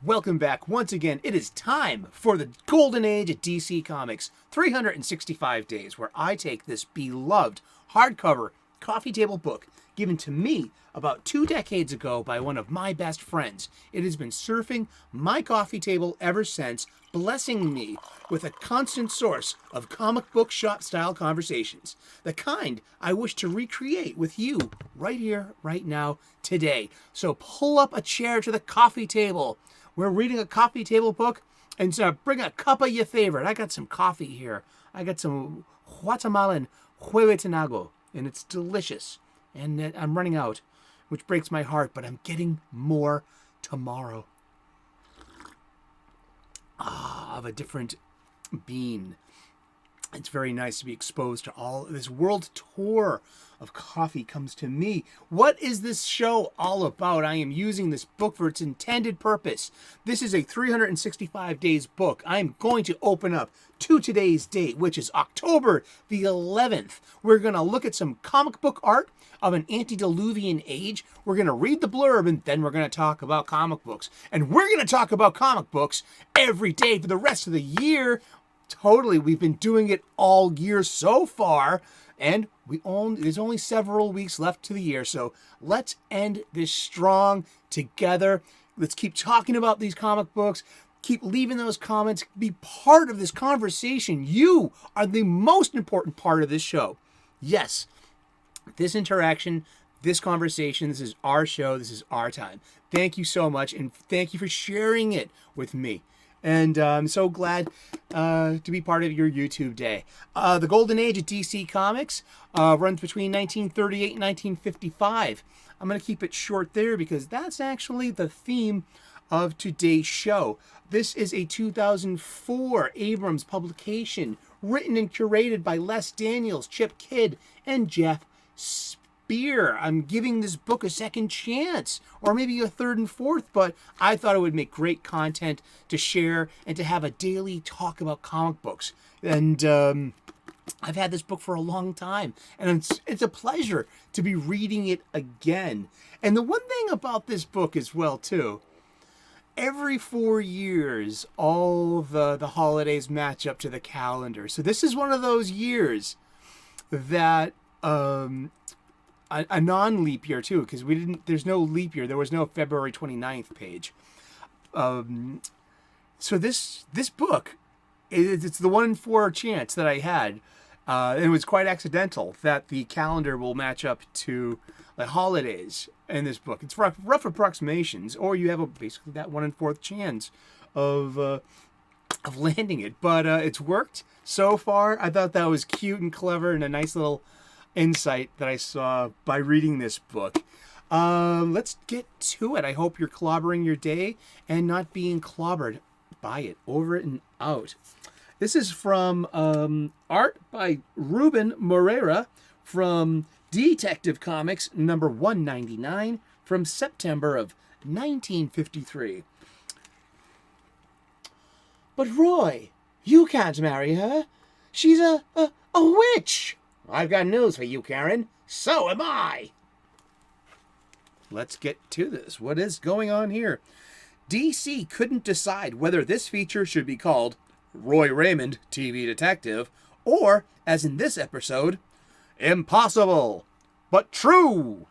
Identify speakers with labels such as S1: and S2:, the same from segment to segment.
S1: Welcome back once again. It is time for the golden age of DC Comics, 365 days, where I take this beloved hardcover coffee table book given to me about 2 decades ago by one of my best friends. It has been surfing my coffee table ever since, blessing me with a constant source of comic book shop style conversations, the kind I wish to recreate with you right here, right now, today. So pull up a chair to the coffee table. We're reading a coffee table book, and so bring a cup of your favorite. I got some coffee here. I got some Guatemalan Huehuetenango, and it's delicious. And I'm running out, which breaks my heart, but I'm getting more tomorrow. Of a different bean. It's very nice to be exposed to all this world tour of coffee comes to me. What is this show all about? I am using this book for its intended purpose. This is a 365 days book. I'm going to open up to today's date, which is October the 11th. We're going to look at some comic book art of an antediluvian age. We're going to read the blurb, and then we're going to talk about comic books. And we're going to talk about comic books every day for the rest of the year. Totally, we've been doing it all year so far, and there's only several weeks left to the year, so let's end this strong together. Let's keep talking about these comic books. Keep leaving those comments. Be part of this conversation. You are the most important part of this show. Yes, this interaction, this conversation, this is our show. This is our time. Thank you so much, and thank you for sharing it with me. And I'm so glad to be part of your YouTube day. The golden age of DC Comics runs between 1938 and 1955. I'm going to keep it short there because that's actually the theme of today's show. This is a 2004 Abrams publication written and curated by Les Daniels, Chip Kidd, and Geoff. I'm giving this book a second chance, or maybe a third and fourth, but I thought it would make great content to share and to have a daily talk about comic books. And I've had this book for a long time, and it's a pleasure to be reading it again. And the one thing about this book as well, too, every 4 years, all the holidays match up to the calendar. So this is one of those years that... a non-leap year too, because there's no leap year. There was no February 29th page. So this book, it's the 1 in 4 chance that I had. And it was quite accidental that the calendar will match up to the holidays in this book. It's rough approximations, or you have basically that 1 in 4 chance of landing it. But it's worked so far. I thought that was cute and clever and a nice little insight that I saw by reading this book. Let's get to it. I hope you're clobbering your day and not being clobbered by it, over it and out. This is from art by Ruben Moreira from Detective Comics number 199 from September of 1953. But Roy, you can't marry her. She's a witch. I've got news for you, Karen. So am I. Let's get to this. What is going on here? DC couldn't decide whether this feature should be called Roy Raymond, TV Detective, or, as in this episode, Impossible, but True.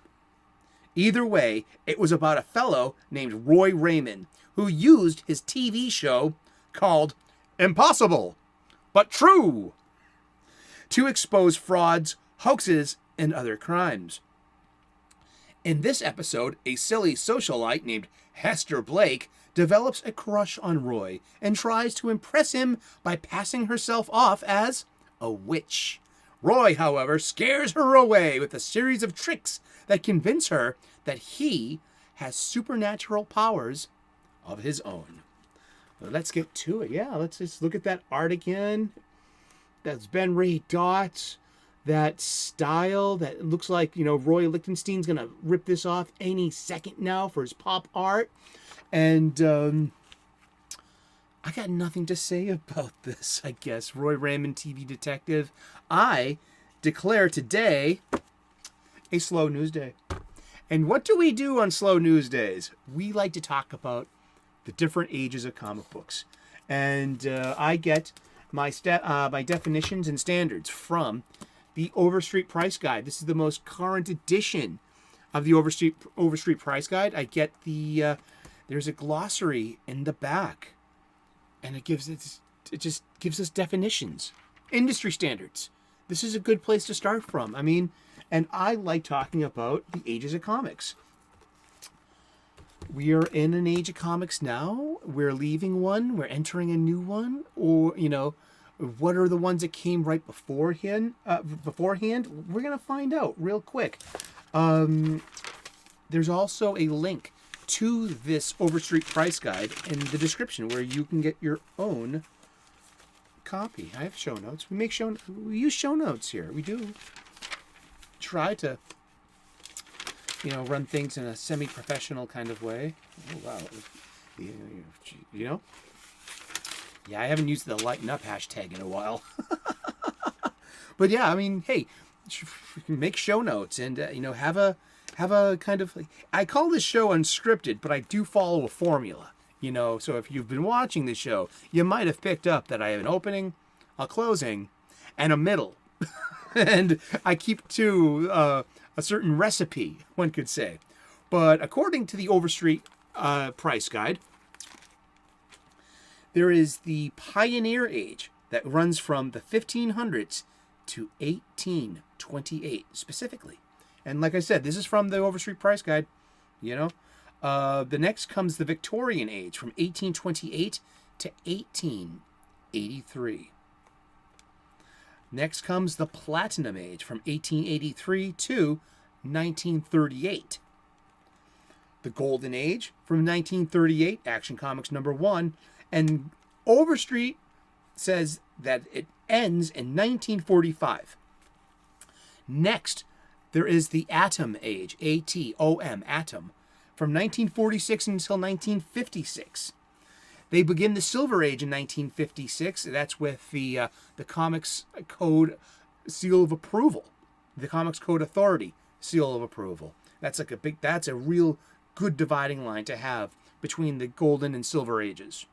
S1: Either way, it was about a fellow named Roy Raymond who used his TV show called Impossible, but True to expose frauds, hoaxes, and other crimes. In this episode, a silly socialite named Hester Blake develops a crush on Roy and tries to impress him by passing herself off as a witch. Roy, however, scares her away with a series of tricks that convince her that he has supernatural powers of his own. Well, let's get to it. Yeah, let's just look at that art again. That's Ben Ray dots, that style that looks like, Roy Lichtenstein's going to rip this off any second now for his pop art. And I got nothing to say about this, I guess. Roy Raymond, TV Detective. I declare today a slow news day. And what do we do on slow news days? We like to talk about the different ages of comic books. And I get my my definitions and standards from the Overstreet Price Guide. This is the most current edition of the Overstreet Price Guide. I get the there's a glossary in the back, and it just gives us definitions, industry standards. This is a good place to start from. I mean, and I like talking about the ages of comics. We are in an age of comics now. We're leaving one. We're entering a new one. Or, you know, what are the ones that came right beforehand? We're going to find out real quick. There's also a link to this Overstreet Price Guide in the description where you can get your own copy. I have show notes. We use show notes here. We do try to, you know, run things in a semi-professional kind of way. Oh, wow. You know? Yeah, I haven't used the lighten up hashtag in a while. But yeah, I mean, hey, make show notes and, you know, have a kind of, I call this show Unscripted, but I do follow a formula, you know. So if you've been watching the show, you might have picked up that I have an opening, a closing, and a middle. And I keep to a certain recipe, one could say. But according to the Overstreet Price Guide, there is the Pioneer Age that runs from the 1500s to 1828 specifically. And like I said, this is from the Overstreet Price Guide, you know. The next comes the Victorian Age from 1828 to 1883. Next comes the Platinum Age from 1883 to 1938. The Golden Age from 1938, Action Comics #1, and Overstreet says that it ends in 1945. Next, there is the Atom Age, ATOM, Atom, from 1946 until 1956. They begin the Silver Age in 1956. That's with the Comics Code seal of approval, the Comics Code Authority seal of approval. That's a real good dividing line to have between the Golden and Silver Ages.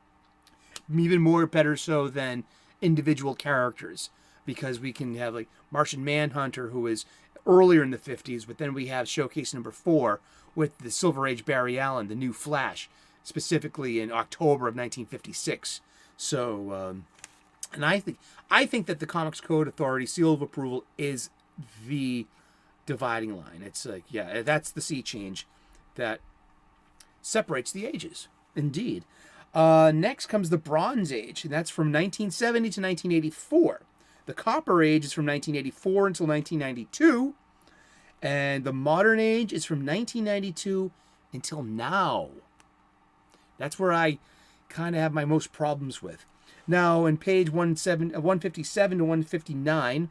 S1: Even more better so than individual characters, because we can have like Martian Manhunter, who is earlier in the 50s, but then we have Showcase #4 with the Silver Age Barry Allen, the new Flash, specifically in October of 1956. So, and I think that the Comics Code Authority seal of approval is the dividing line. It's like, yeah, that's the sea change that separates the ages. Indeed. Next comes the Bronze Age, and that's from 1970 to 1984. The Copper Age is from 1984 until 1992, and the Modern Age is from 1992 until now. That's where I kind of have my most problems with. Now, in page 157 to 159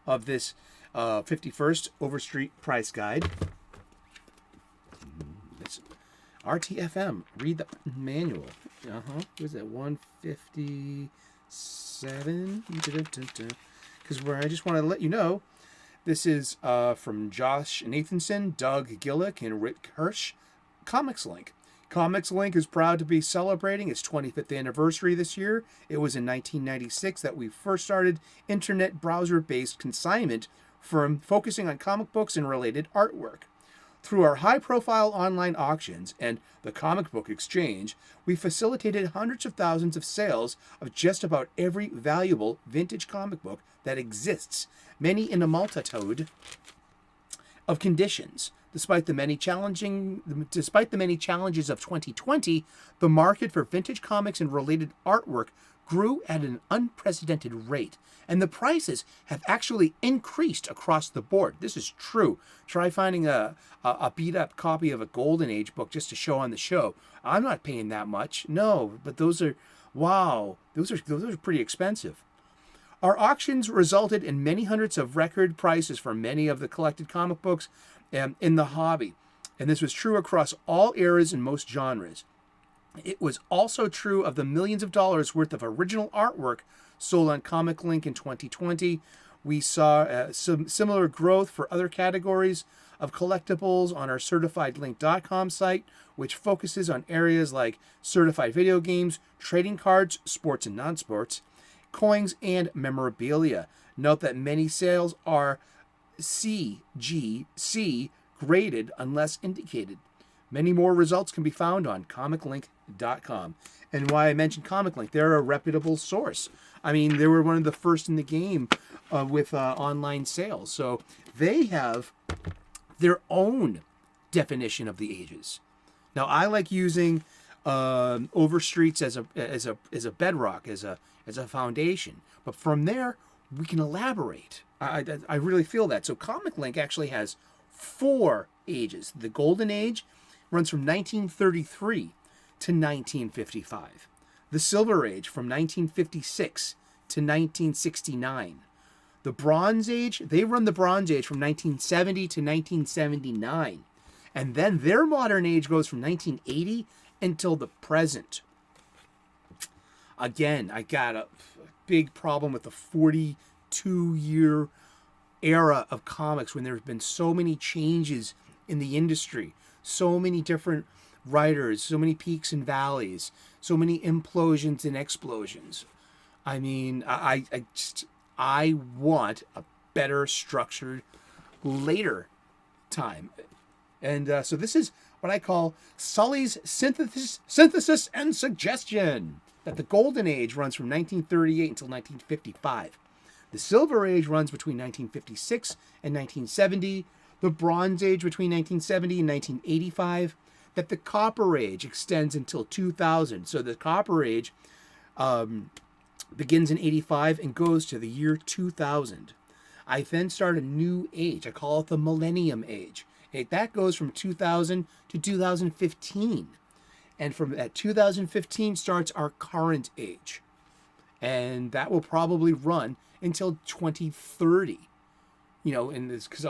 S1: of this 51st Overstreet Price Guide, it's RTFM, read the manual. What is that, 157? Because where I just want to let you know, this is from Josh Nathanson, Doug Gillick, and Rick Hirsch, Comics Link. Comics Link is proud to be celebrating its 25th anniversary this year. It was in 1996 that we first started internet browser-based consignment firm focusing on comic books and related artwork. Through our high-profile online auctions and the Comic Book Exchange, we facilitated hundreds of thousands of sales of just about every valuable vintage comic book that exists, many in a multitude of conditions. Despite the many challenges of 2020, the market for vintage comics and related artwork grew at an unprecedented rate, and the prices have actually increased across the board. This is true. Try finding a beat-up copy of a Golden Age book just to show on the show. I'm not paying that much. No, but those are pretty expensive. Our auctions resulted in many hundreds of record prices for many of the collected comic books in the hobby, and this was true across all eras and most genres. It was also true of the millions of dollars worth of original artwork sold on Comic Link in 2020, We saw some similar growth for other categories of collectibles on our CertifiedLink.com site, which focuses on areas like certified video games, trading cards, sports and non-sports, coins, and memorabilia. Note that many sales are CGC graded unless indicated. Many more results can be found on comiclink.com. And why I mentioned ComicLink, they're a reputable source. I mean, they were one of the first in the game with online sales. So they have their own definition of the ages. Now, I like using Overstreet's as a bedrock, as a foundation. But from there, we can elaborate. I really feel that. So ComicLink actually has 4 ages. The Golden Age runs from 1933 to 1955. The Silver Age from 1956 to 1969. The Bronze Age, they run the Bronze Age from 1970 to 1979. And then their modern age goes from 1980 until the present. Again, I got a big problem with the 42-year era of comics when there's been so many changes in the industry, so many different writers, so many peaks and valleys, so many implosions and explosions. I mean, I want a better structured later time. And so this is what I call Sully's synthesis and suggestion. That the Golden Age runs from 1938 until 1955. The Silver Age runs between 1956 and 1970. The Bronze Age between 1970 and 1985. That the Copper Age extends until 2000. So the Copper Age begins in 85 and goes to the year 2000. I then start a new age. I call it the Millennium Age. That goes from 2000 to 2015. And from that 2015 starts our current age. And that will probably run until 2030. You know, in this, because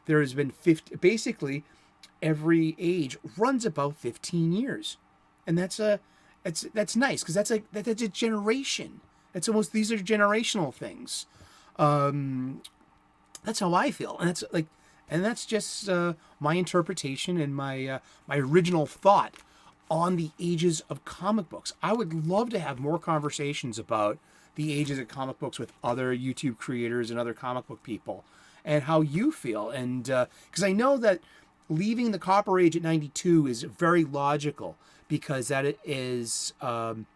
S1: there has been 50, basically every age runs about 15 years. And that's nice, because that's a generation. It's almost, these are generational things. That's how I feel. And that's just my interpretation and my original thought on the ages of comic books. I would love to have more conversations about the ages of comic books with other YouTube creators and other comic book people, and how you feel. And because I know that leaving the Copper Age at 92 is very logical, because that it is, in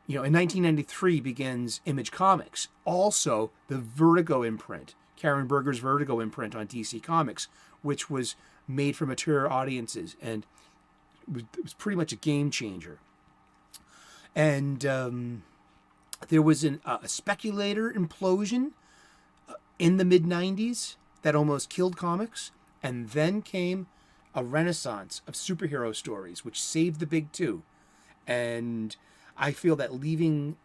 S1: 1993 begins Image Comics. Also, the Vertigo imprint, Karen Berger's Vertigo imprint on DC Comics, which was made for mature audiences, and it was pretty much a game changer. And there was a speculator implosion in the mid-90s that almost killed comics, and then came a renaissance of superhero stories, which saved the big two. And I feel that leaving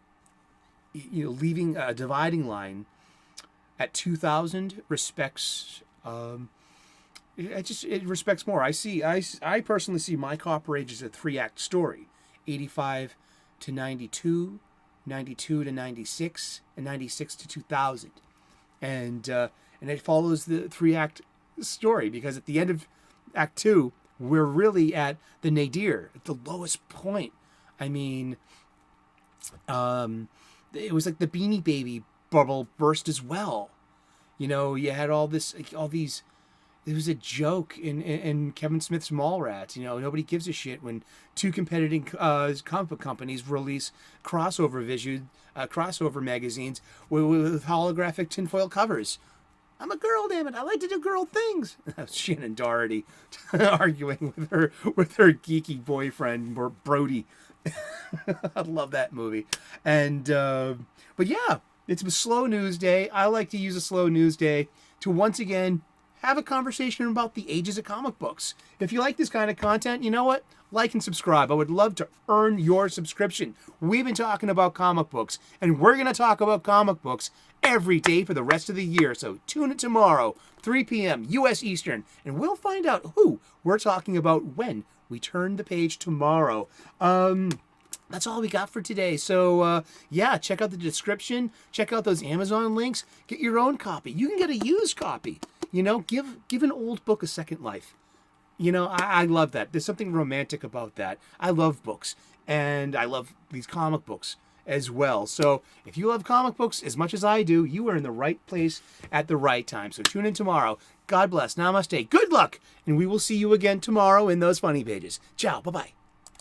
S1: a dividing line at 2000 respects. It respects more. I personally see my Copper Age as a 3-act story: 85 to 92, 92 to 96, and 96 to 2000. And it follows the 3-act story, because at the end of Act 2, we're really at the nadir, at the lowest point. I mean, it was like the Beanie Baby bubble burst as well. You know, you had all these. It was a joke in Kevin Smith's Mallrats. You know, nobody gives a shit when 2 competing comic book companies release crossover magazines with holographic tinfoil covers. I'm a girl, damn it! I like to do girl things. Shannon Doherty arguing with her geeky boyfriend Brody. I love that movie. And but yeah, it's a slow news day. I like to use a slow news day to once again have a conversation about the ages of comic books. If you like this kind of content, you know what? Like and subscribe. I would love to earn your subscription. We've been talking about comic books, and we're going to talk about comic books every day for the rest of the year. So tune in tomorrow, 3 p.m. U.S. Eastern, and we'll find out who we're talking about when we turn the page tomorrow. that's all we got for today. So, yeah, check out the description. Check out those Amazon links. Get your own copy. You can get a used copy. You know, give an old book a second life. You know, I love that. There's something romantic about that. I love books, and I love these comic books as well. So if you love comic books as much as I do, you are in the right place at the right time. So tune in tomorrow. God bless. Namaste. Good luck. And we will see you again tomorrow in those funny pages. Ciao. Bye-bye.